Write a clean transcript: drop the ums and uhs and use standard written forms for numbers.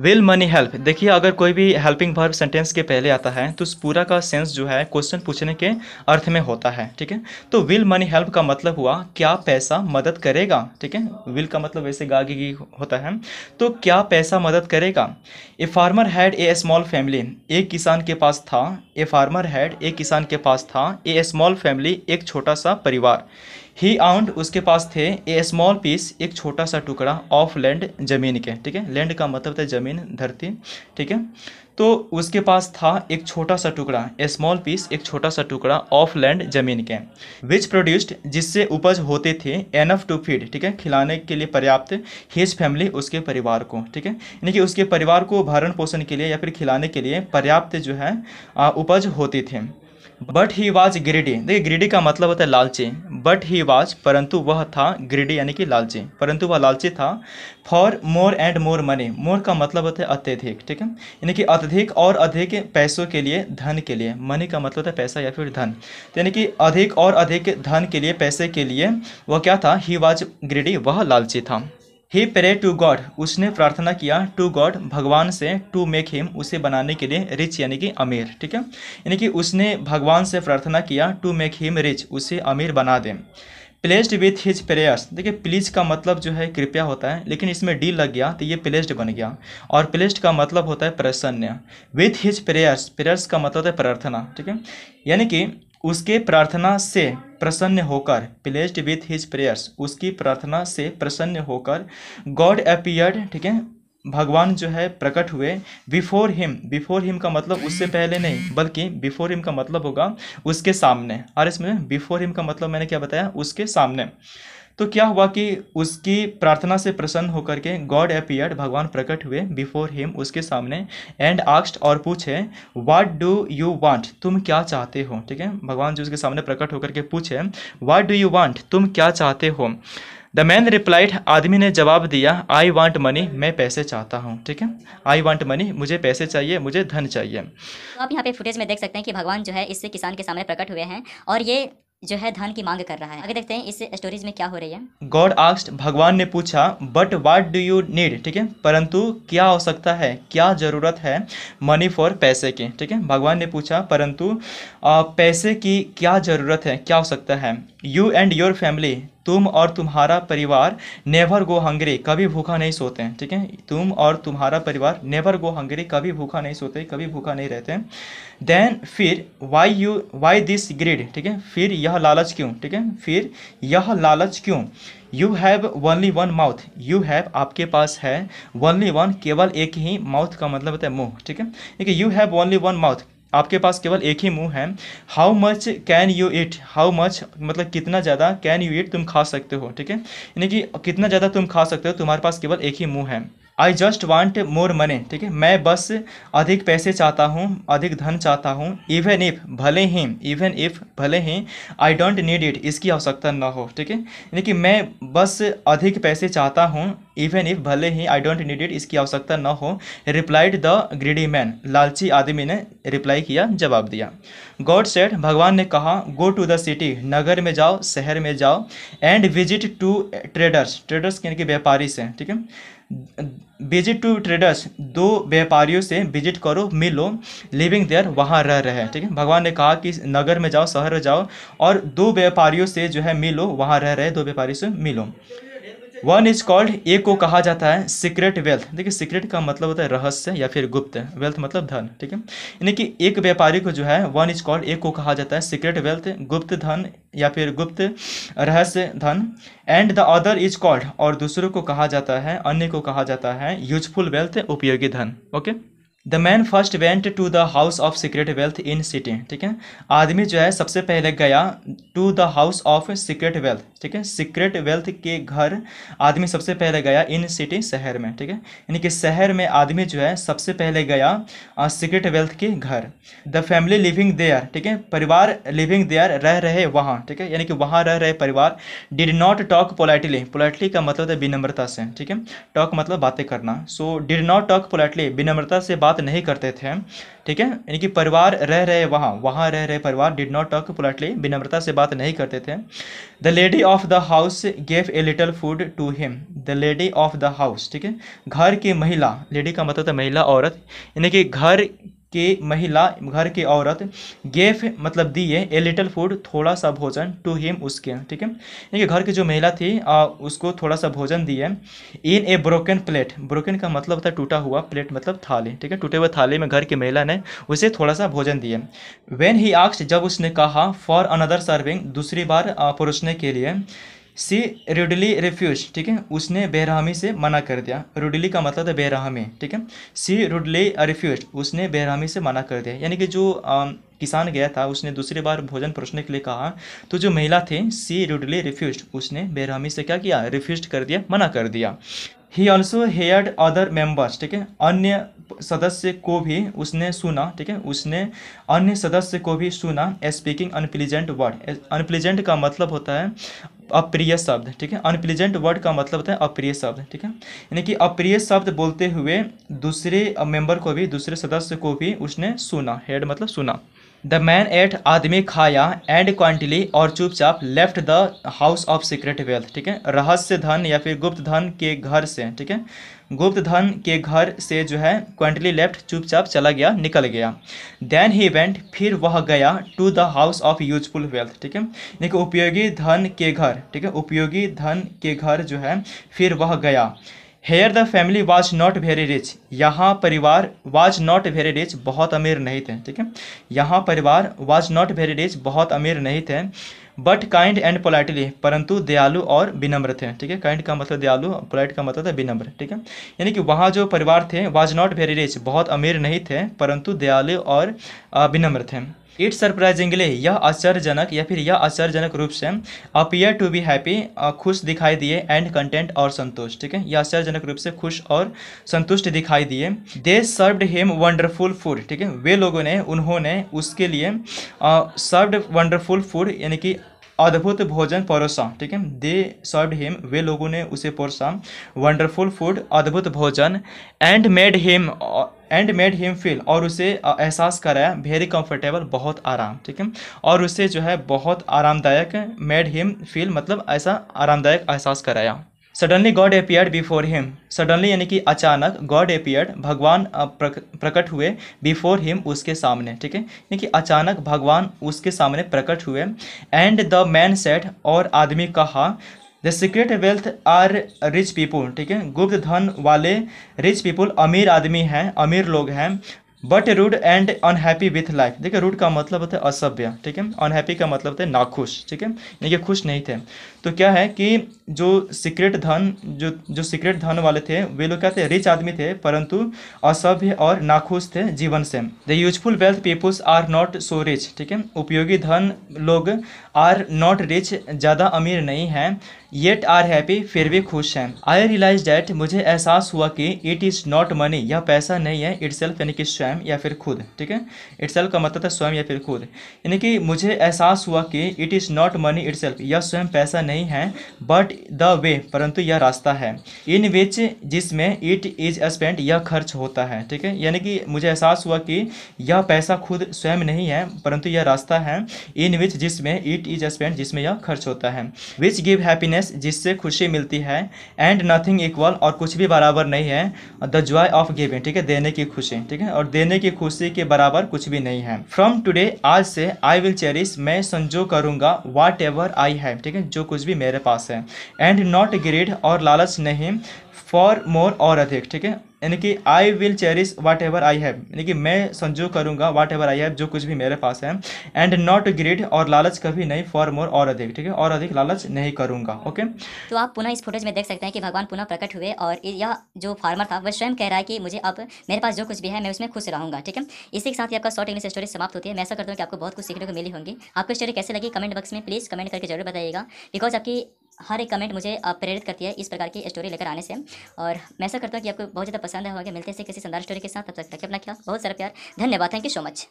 Will money help, देखिए अगर कोई भी हेल्पिंग वर्ब सेंटेंस के पहले आता है तो उस पूरा का सेंस जो है क्वेश्चन पूछने के अर्थ में होता है, ठीक है। तो विल मनी हेल्प का मतलब हुआ क्या पैसा मदद करेगा, ठीक है। विल का मतलब वैसे गागी की होता है, तो क्या पैसा मदद करेगा। A farmer had a small family, एक किसान के पास था। ए फार्मर हैड, एक किसान के पास था। ए स्मॉल फैमिली, एक छोटा सा परिवार। ही आउंड, उसके पास थे। ए स्मॉल पीस, एक छोटा सा टुकड़ा। ऑफ लैंड, जमीन के, ठीक है। लैंड का मतलब होता है जमीन, धरती, ठीक है। तो उसके पास था एक छोटा सा टुकड़ा, ए स्मॉल पीस, एक छोटा सा टुकड़ा। ऑफ लैंड, जमीन के। विच प्रोड्यूस्ड, जिससे उपज होते थे। एनफ टू फीड, ठीक है, खिलाने के लिए पर्याप्त। हिज फैमिली, उसके परिवार को, ठीक है। यानी कि उसके परिवार को भरण पोषण के लिए या फिर खिलाने के लिए पर्याप्त जो है उपज होती थे। बट ही वॉज ग्रीडी, देखिए ग्रीडी का मतलब होता है लालची। बट ही वॉज, परंतु वह था। ग्रीडी यानी कि लालची, परंतु वह लालची था। For more and more money, more का मतलब होता है अत्यधिक, ठीक है। यानी कि अत्यधिक और अधिक पैसों के लिए, धन के लिए। मनी का मतलब होता है पैसा या फिर धन, तो यानी कि अधिक और अधिक धन के लिए, पैसे के लिए वह क्या था। ही वॉज ग्रीडी, वह लालची था। ही प्रे टू गॉड, उसने प्रार्थना किया। टू गॉड, भगवान से। टू मेक हिम, उसे बनाने के लिए। रिच यानी कि अमीर, ठीक है। यानी कि उसने भगवान से प्रार्थना किया। टू मेक हिम रिच, उसे अमीर बना दें। प्लेस्ड विथ हिज प्रेयर्स, देखिए प्लीज का मतलब जो है कृपया होता है, लेकिन इसमें डी लग गया तो ये प्लेस्ड बन गया। और प्लेस्ड का मतलब होता है प्रसन्न। विथ हिज प्रेयर्स, प्रेयर्स का मतलब होता है प्रार्थना, ठीक है। यानी कि उसके प्रार्थना से प्रसन्न होकर। प्लेस्ड विथ हिज प्रेयर्स, उसकी प्रार्थना से प्रसन्न होकर। गॉड अपीयर्ड, ठीक है, भगवान जो है प्रकट हुए। बिफोर हिम, बिफोर हिम का मतलब उससे पहले नहीं, बल्कि बिफोर हिम का मतलब होगा उसके सामने। और इसमें बिफोर हिम का मतलब मैंने क्या बताया, उसके सामने। तो क्या हुआ कि उसकी प्रार्थना से प्रसन्न होकर के गॉड अपीयर्ड, भगवान प्रकट हुए। बिफोर हिम, उसके सामने। एंड आस्क्ड, और पूछे। व्हाट डू यू वांट, तुम क्या चाहते हो, ठीक है। भगवान जो उसके सामने प्रकट होकर के पूछे व्हाट डू यू वांट, तुम क्या चाहते हो। द मैन रिप्लाइड, आदमी ने जवाब दिया। आई वांट मनी, मैं पैसे चाहता हूँ, ठीक है। आई वांट मनी, मुझे पैसे चाहिए, मुझे धन चाहिए। तो आप यहाँ पे फुटेज में देख सकते हैं कि भगवान जो है इससे किसान के सामने प्रकट हुए हैं और ये जो है धन की मांग कर रहा है। आगे देखते हैं इस स्टोरीज में क्या हो रही है। गॉड आस्क्ड, भगवान ने पूछा। But what do you need, ठीक है, परंतु क्या आवश्यकता है, क्या जरूरत है। मनी फॉर, पैसे की, ठीक है। भगवान ने पूछा परंतु पैसे की क्या जरूरत है, क्या आवश्यकता है। यू एंड योर फैमिली, तुम और तुम्हारा परिवार। नेवर गो हंग्री, कभी भूखा नहीं सोते हैं, ठीक है। तुम और तुम्हारा परिवार। नेवर गो हंग्री, कभी भूखा नहीं सोते, कभी भूखा नहीं रहते। देन, फिर। वाई दिस ग्रीड, ठीक है, फिर यह लालच क्यों, ठीक है, फिर यह लालच क्यों। You have only one mouth, you have, आपके पास है। ओनली वन, केवल एक ही। माउथ का मतलब होता है मुंह, ठीक है। देखिए you have only one mouth, आपके पास केवल एक ही मुंह है। How much can you eat, how much मतलब कितना ज़्यादा। कैन यू ईट, तुम खा सकते हो, ठीक है। यानी कि कितना ज़्यादा तुम खा सकते हो, तुम्हारे पास केवल एक ही मुंह है। I just want more money, ठीक है, मैं बस अधिक पैसे चाहता हूँ, अधिक धन चाहता हूँ। इवन इफ, भले ही। इवन इफ, भले ही। आई डोंट नीड इट, इसकी आवश्यकता न हो, ठीक है। यानी कि मैं बस अधिक पैसे चाहता हूँ। इवन इफ, भले ही। आई डोंट नीड इट, इसकी आवश्यकता न हो। रिप्लाइड द ग्रीडी मैन, लालची आदमी ने रिप्लाई किया, जवाब दिया। गॉड सेड, भगवान ने कहा। गो टू द सिटी, नगर में जाओ, शहर में जाओ। And visit to traders, traders यानी कि व्यापारी से, ठीक है। विजिट टू ट्रेडर्स, दो व्यापारियों से विजिट करो, मिलो। लिविंग देयर, वहाँ रह रहे हैं, ठीक है। भगवान ने कहा कि नगर में जाओ, शहर में जाओ और दो व्यापारियों से जो है मिलो, वहाँ रह रहे दो व्यापारियों से मिलो। वन इज कॉल्ड, एक को कहा जाता है सीक्रेट वेल्थ, देखिए सीक्रेट का मतलब होता है रहस्य या फिर गुप्त। वेल्थ मतलब धन, ठीक है। यानी कि एक व्यापारी को जो है वन इज कॉल्ड, एक को कहा जाता है सीक्रेट वेल्थ, गुप्त धन या फिर गुप्त रहस्य धन। And the other is called, और दूसरों को कहा जाता है, अन्य को कहा जाता है यूजफुल वेल्थ, उपयोगी धन। Okay. The man first went to the house of secret wealth in city, ठीक है। आदमी जो है सबसे पहले गया to the house of secret wealth, ठीक है, सीक्रेट वेल्थ के घर आदमी सबसे पहले गया। इन सिटी, शहर में, ठीक है। यानी कि शहर में आदमी जो है सबसे पहले गया सीक्रेट वेल्थ के घर। द फैमिली लिविंग देयर, ठीक है, परिवार लिविंग देयर, रह रहे वहाँ, ठीक है, यानी कि वहाँ रह रहे परिवार। Did not talk politely, politely का मतलब है विनम्रता से, ठीक है। टॉक मतलब बातें करना। So did not talk politely, विनम्रता से बात बात नहीं करते थे, ठीक है, यानी कि परिवार रह रहे वहाँ रह रहे परिवार डिड नॉट टॉक पोलाइटली, विनम्रता से बात नहीं करते थे। The lady of the house gave a little food to him, the lady of the house, ठीक है, घर की महिला, लेडी का मतलब है महिला, औरत, यानी कि घर की औरत, गेव मतलब दिए, ए लिटल फूड थोड़ा सा भोजन, टू हिम उसके, ठीक है, यानी कि घर की जो महिला थी उसको थोड़ा सा भोजन दिए, इन ए ब्रोकन प्लेट, ब्रोकन का मतलब होता है टूटा हुआ, प्लेट मतलब थाली, ठीक है, टूटे हुए थाली में घर की महिला ने उसे थोड़ा सा भोजन दिए। व्हेन ही आस्क्ड, जब उसने कहा, फॉर अनदर सर्विंग, दूसरी बार परोसने के लिए, सी रूडली रिफ्यूज, ठीक है, उसने बेरहमी से मना कर दिया, रूडली का मतलब है बेरहमी, ठीक है, सी रूडली रिफ्यूज, उसने बेरहमी से मना कर दिया, यानी कि जो किसान गया था उसने दूसरी बार भोजन परोसने के लिए कहा, तो जो महिला थी सी रूडली रिफ्यूज, उसने बेरहमी से क्या किया, रिफ्यूज कर दिया, मना कर दिया। He also heard other members, ठीक है, अन्य सदस्य को भी उसने सुना, ठीक है, उसने अन्य सदस्य को भी सुना, स्पीकिंग अनप्लीजेंट वर्ड, अनप्लीजेंट का मतलब होता है अप्रिय शब्द, ठीक है, अनप्लीजेंट वर्ड का मतलब होता है अप्रिय शब्द, ठीक है, यानी कि अप्रिय शब्द बोलते हुए दूसरे मेंबर को भी, दूसरे सदस्य को भी उसने सुना, हेड मतलब सुना। द मैन एट, आदमी खाया, एंड क्वांटिली और चुपचाप, left the house of secret wealth, ठीक है, रहस्य धन या फिर गुप्त धन के घर से, ठीक है, गुप्त धन के घर से जो है क्वांटिली लेफ्ट, चुपचाप चला गया, निकल गया। देन ही वेंट, फिर वह गया, to the house of useful wealth, ठीक है, यानी कि उपयोगी धन के घर, ठीक है, उपयोगी धन के घर जो है फिर वह गया। Here the family was not very rich, यहाँ परिवार, वाज नॉट वेरी रिच बहुत अमीर नहीं थे, ठीक है, यहाँ परिवार वाज नॉट वेरी रिच बहुत अमीर नहीं थे, बट काइंड एंड पोलाइटली, परंतु दयालु और विनम्र थे, ठीक है, काइंड का मतलब दयालु, पोलाइट का मतलब है विनम्र, ठीक है, यानी कि वहाँ जो परिवार थे वाज नॉट वेरी रिच बहुत अमीर नहीं थे, परंतु दयालु और विनम्र थे। इट सरप्राइजिंगली, यह आश्चर्यजनक या फिर यह आश्चर्यजनक रूप से, अपीयर टू बी हैप्पी, खुश दिखाई दिए, एंड कंटेंट और संतुष्ट, ठीक है, यह आश्चर्यजनक रूप से खुश और संतुष्ट दिखाई दिए। दे सर्व्ड हिम वंडरफुल फूड, ठीक है, वे लोगों ने, उन्होंने उसके लिए सर्व्ड वंडरफुल फूड, यानी कि अद्भुत भोजन परोसा, ठीक है, दे सर्व्ड हिम, वे लोगों ने उसे परोसा, वंडरफुल फूड अद्भुत भोजन, एंड मेड हिम फील, और उसे एहसास कराया, वेरी कंफर्टेबल बहुत आराम, ठीक है, और उसे जो है बहुत आरामदायक, मेड हिम फील मतलब ऐसा आरामदायक एहसास कराया। Suddenly God appeared before him, suddenly यानी कि अचानक, गॉड एपियर्ड भगवान प्रकट हुए, बिफोर हिम उसके सामने, ठीक है, यानी कि अचानक भगवान उसके सामने प्रकट हुए। एंड द मैन सेड, और आदमी कहा, the secret wealth are rich people, ठीक है, गुप्त धन वाले रिच पीपुल अमीर आदमी हैं, अमीर लोग हैं, but rude and unhappy with life, देखिए रूड का मतलब होता है असभ्य, ठीक है, अनहैप्पी का मतलब होता है नाखुश, ठीक है, यानी कि खुश नहीं थे। तो क्या है कि जो सीक्रेट धन वाले थे वे लोग क्या थे, रिच आदमी थे, परंतु असभ्य और नाखुश थे जीवन से। The useful wealth peoples are not so rich, ठीक है, उपयोगी धन लोग आर नॉट रिच, ज़्यादा अमीर नहीं हैं, येट आर हैप्पी, फिर भी खुश हैं। आई रियलाइज डैट, मुझे एहसास हुआ कि इट इज़ नॉट मनी, यह पैसा नहीं है, इट सेल्फ यानी कि स्वयं या फिर खुद, ठीक है, इट सेल्फ का मतलब है स्वयं या फिर खुद, यानी कि मुझे एहसास हुआ कि it is not money it self, यह स्वयं पैसा नहीं है, बट द वे, परंतु यह रास्ता है, इन विच, जिसमें, इट इज स्पेंट, यह खर्च होता है, ठीक है, यानी कि मुझे एहसास हुआ कि यह पैसा खुद स्वयं नहीं है, परंतु यह रास्ता है, इन विच, जिसमें, इट इज स्पेंट, जिसमें यह खर्च होता है, विच गिव हैप्पीनेस, जिससे खुशी मिलती है, एंड नथिंग इक्वल, और कुछ भी बराबर नहीं है, द जॉय ऑफ गिविंग, ठीक है, देने की खुशी, ठीक है, और देने की खुशी के बराबर कुछ भी नहीं है। फ्रॉम टुडे, आज से, आई विल चेरिश, मैं संजो करूंगा, वाट एवर आई हैव, ठीक है, जो कुछ भी मेरे पास है, एंड नॉट ग्रीड, और लालच नहीं, फॉर मोर, और अधिक, ठीक है, यानी कि I will cherish whatever I have, यानी कि मैं संजो करूंगा वाट एवर आई हैव, जो कुछ भी मेरे पास है, एंड नॉट ग्रीड, और लालच कभी नहीं, फॉर मोर, और अधिक, ठीक है, और अधिक लालच नहीं करूंगा। ओके, तो आप पुनः इस फुटेज में देख सकते हैं कि भगवान पुनः प्रकट हुए और यह जो फार्मर था वह स्वयं कह रहा है कि मुझे अब मेरे पास जो कुछ भी है मैं उसमें खुश रहूंगा, ठीक है। इसी के साथ ही आपका शॉर्ट इंग्लिश स्टोरी समाप्त होती है। मैं ऐसा करता हूँ कि आपको बहुत कुछ सीखने को मिली होंगी। आपको स्टोरी कैसे लगी कमेंट बॉक्स में प्लीज़ कमेंट करके जरूर बताइएगा, बिकॉज आपकी हर एक कमेंट मुझे प्रेरित करती है इस प्रकार की स्टोरी लेकर आने से। और मैं ऐसा करता हूँ कि आपको बहुत ज़्यादा पसंद होगा। मिलते हैं किसी शानदार स्टोरी के साथ, तब तक रखिए अपना ख्याल, बहुत सारा प्यार, धन्यवाद, थैंक यू सो मच।